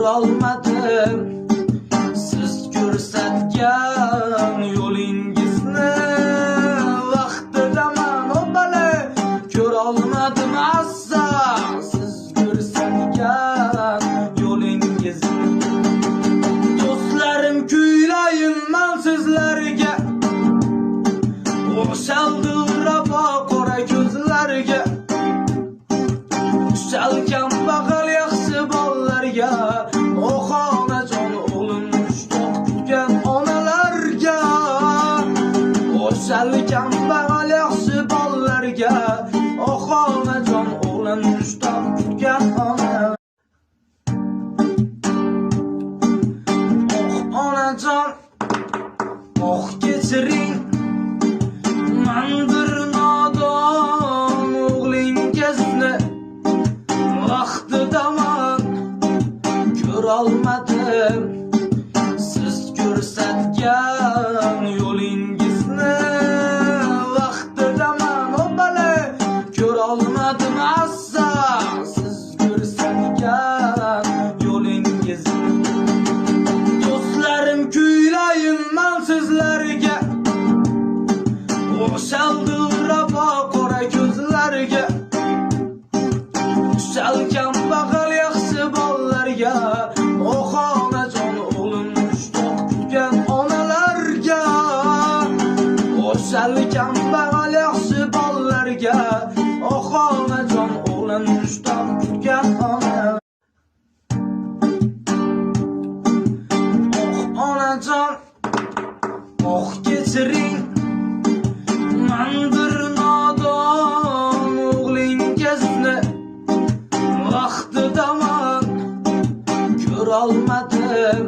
ko'rolmadim siz ko'rsatgan yo'lingizni vaqtidaman obale ko'rolmadim asla siz ko'rsatgan yo'lingizni do'stlarim kuylayman sizlarga o'shaldirabo qora ko'zlarga salkam bag'al yaxshi bolalarga oxonajon o'g'lim mushtoq kutgan onalarga salkam bag'al yaxshi bolalarga oxonajon o'g'lim mushtoq kutgan onalar onajon kechiring mandir nodon o'g'lingizni vaqtidaman ko'rolmadim siz ko'rsatgan yo'lingizni vaqtidaman obale ko'rolmadim asla siz ko'rsatgan yo'lingizni do'stlarim kuylayman sizlarga o'shaldirabo qora ko'zlarga salkam bag'al yaxshi bolalarga oxonajon o'g'lim mushtoq kutgan onalarga salkam bag'al yaxshi bolalarga oxonajon o'g'lim mushtoq kutgan onalar onajon kechiring mandir nodon o'g'lingizni vaqtidaman ko'rolmadim